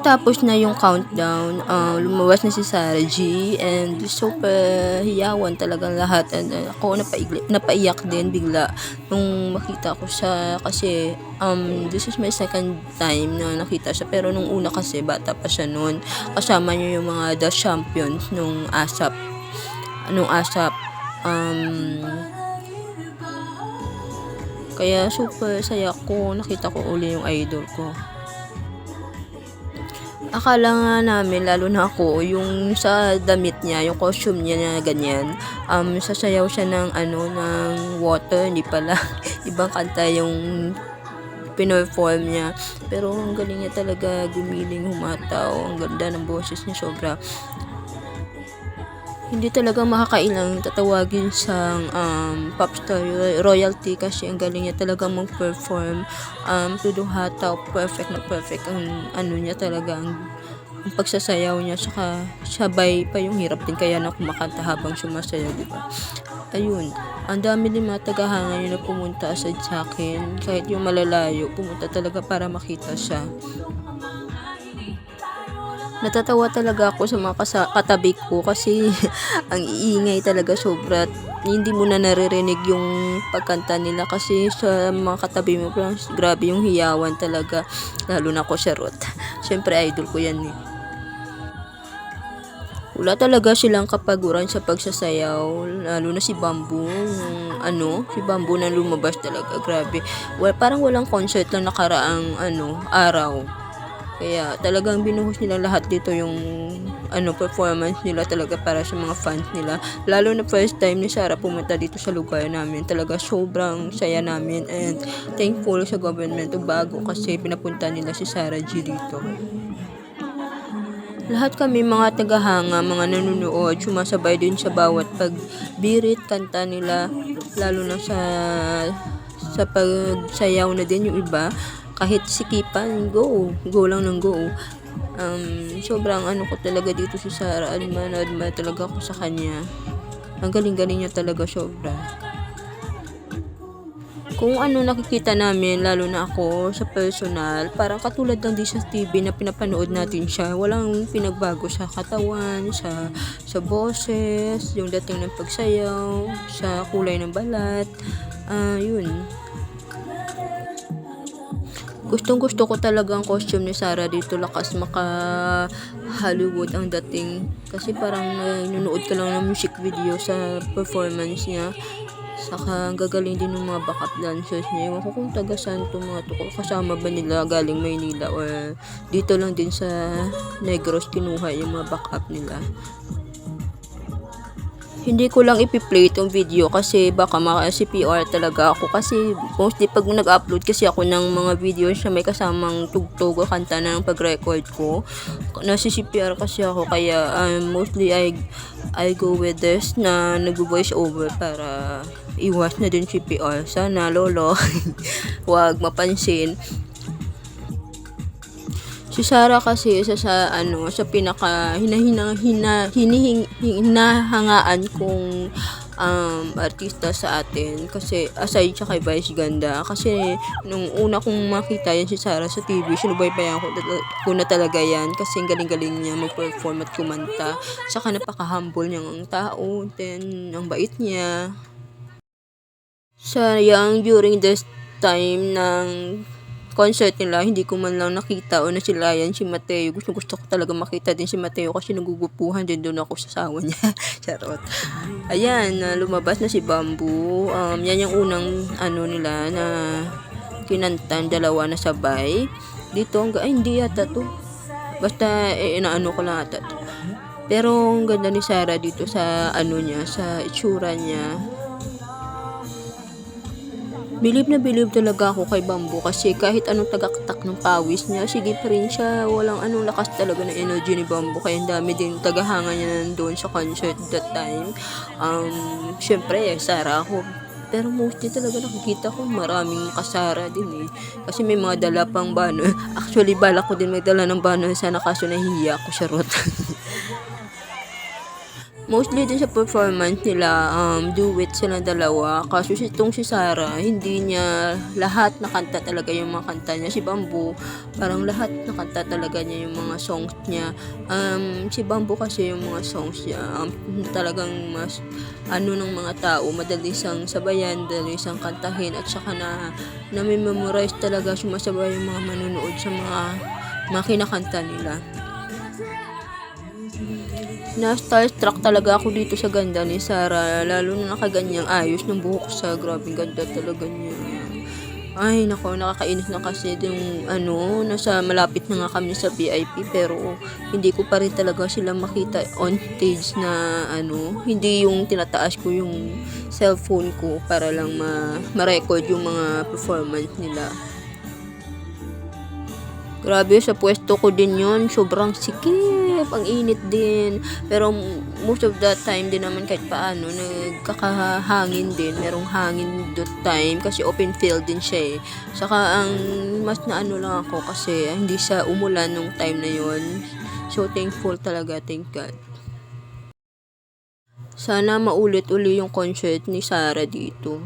matapos na yung countdown, lumabas na si Sarah G and super hiyawan talagang lahat and ako napaiyak din bigla nung makita ko siya kasi this is my second time na nakita siya pero nung una kasi bata pa siya noon kasama niya yung mga the champions nung ASAP kaya super saya ko nakita ko uli yung idol ko. Akala nga namin, lalo na ako, yung sa damit niya, yung costume niya na ganyan, sasayaw siya ng water, hindi pala, ibang kanta yung pinerform niya. Pero ang galing niya talaga, gumiling, humataw, ang ganda ng boses niya, sobra. Hindi talaga makakailang tatawagin siyang popstar royalty kasi ang galing niya talaga mag-perform todo hataw, perfect na perfect ang niya talaga ang pagsasayaw niya saka sabay pa yung hirap din kaya na kumakanta habang sumasayaw, diba? Ayun, ang dami din mga tagahanga yun na pumunta sa akin kahit yung malalayo, pumunta talaga para makita siya. Natatawa talaga ako sa mga katabi ko kasi ang iingay talaga sobra. Hindi mo na naririnig yung pagkanta nila kasi sa mga katabi mo grabe yung hiyawan talaga. Lalo na ako, Charot. Siyempre idol ko yan eh. Wala talaga silang kapaguran sa pagsasayaw, lalo na si Bamboo, si Bamboo na lumabas talaga, grabe. Parang walang concert lang nakaraang araw. Kaya talagang binuhos nila lahat dito yung performance nila talaga para sa mga fans nila. Lalo na first time ni Sarah pumunta dito sa lugar namin. Talaga sobrang saya namin and thankful sa government bago kasi pinapunta nila si Sarah G dito. Lahat kami mga tagahanga, mga nanonood, sumasabay din sa bawat pagbirit, kanta nila, lalo na sa pagsayaw na din yung iba. Kahit sikipan, go lang ng go. Sobrang ko talaga dito si Sarah, admire talaga ako sa kanya. Ang galing-galing niya talaga, sobra. Kung nakikita namin, lalo na ako sa personal, parang katulad lang din sa TV na pinapanood natin siya. Walang pinagbago sa katawan, sa boses, yung dating ng pagsayaw, sa kulay ng balat. Yun. Gustong-gusto ko talaga ang costume ni Sarah dito, lakas maka Hollywood ang dating. Kasi parang nanonood ka lang ng music video sa performance niya. Saka gagaling din ng mga backup dancers niya. Ewan ko kung taga saan itong mga to, kasama ba nila galing Maynila or dito lang din sa Negros kinuha yung mga backup nila. Hindi ko lang ipi-play itong video kasi baka maka-CPR talaga ako kasi mostly pag nag-upload kasi ako ng mga videos na may kasamang tugtog o kanta na ng pag-record ko, nasi-CPR kasi ako kaya mostly I go with this na nag-voice over para iwas na din CPR. Sana lolo wag mapansin. Si Sarah kasi isa sa pinaka hinahangaan kong artista sa atin kasi aside siya kay Vice Ganda kasi nung una kong makita yan si Sarah sa TV, sinubaybayan ko na talaga yan kasi ang galing-galing niya mag-perform at kumanta, saka napaka-humble niyang tao, then ang bait niya. Sayang during this time ng concert nila, hindi ko man lang nakita o nasilayan si Mateo. Gusto ko talaga makita din si Mateo kasi nagugupuhan din doon ako sa sawa niya. Charot. Ayan, lumabas na si Bamboo. Yan yung unang nila na kinantan, dalawa na sabay. Dito, hindi yata to. Basta, inaano ko lang ata to. Pero, ang ganda ni Sarah dito sa niya, sa itsura niya. Bilib na bilib talaga ako kay Bamboo kasi kahit anong tagaktak ng pawis niya, sige pa rin siya. Walang lakas talaga ng energy ni Bamboo. Kaya ang dami din tagahanga niya nandoon sa concert that time. Syempre, Sarah ako. Pero mostly talaga nakikita ko maraming kasara din eh. Kasi may mga dala pang banner. Actually, balak ko din may dala ng banner sana kaso nahihiya ako, Charot. Mostly din sa performance nila, duet sila dalawa. Kaso si Sarah, hindi niya lahat na kanta talaga yung mga kanta niya. Si Bamboo, parang lahat na kanta talaga niya yung mga songs niya. Si Bamboo kasi yung mga songs niya, talagang mas ano ng mga tao, madali siyang sabayan, madali siyang kantahin, at saka na memorize talaga, sumasabay yung mga manonood sa mga kinakanta nila. Na-starstruck talaga ako dito sa ganda ni Sarah, lalo na nakaganyang ayos ng buhok sa grabing ganda talaga niya. Ay nako, nakakainis na kasi yung nasa malapit na nga kami sa VIP, pero hindi ko pa rin talaga sila makita on stage na hindi yung tinataas ko yung cellphone ko para lang ma-record yung mga performance nila. Grabe, sa pwesto ko din yon, sobrang sikip, ang init din. Pero most of the time din naman kahit paano, nagkakahangin din. Merong hangin that time kasi open field din siya eh. Saka ang mas lang ako kasi hindi siya umulan nung time na yon. So thankful talaga, thank God. Sana maulit uli yung concert ni Sarah dito.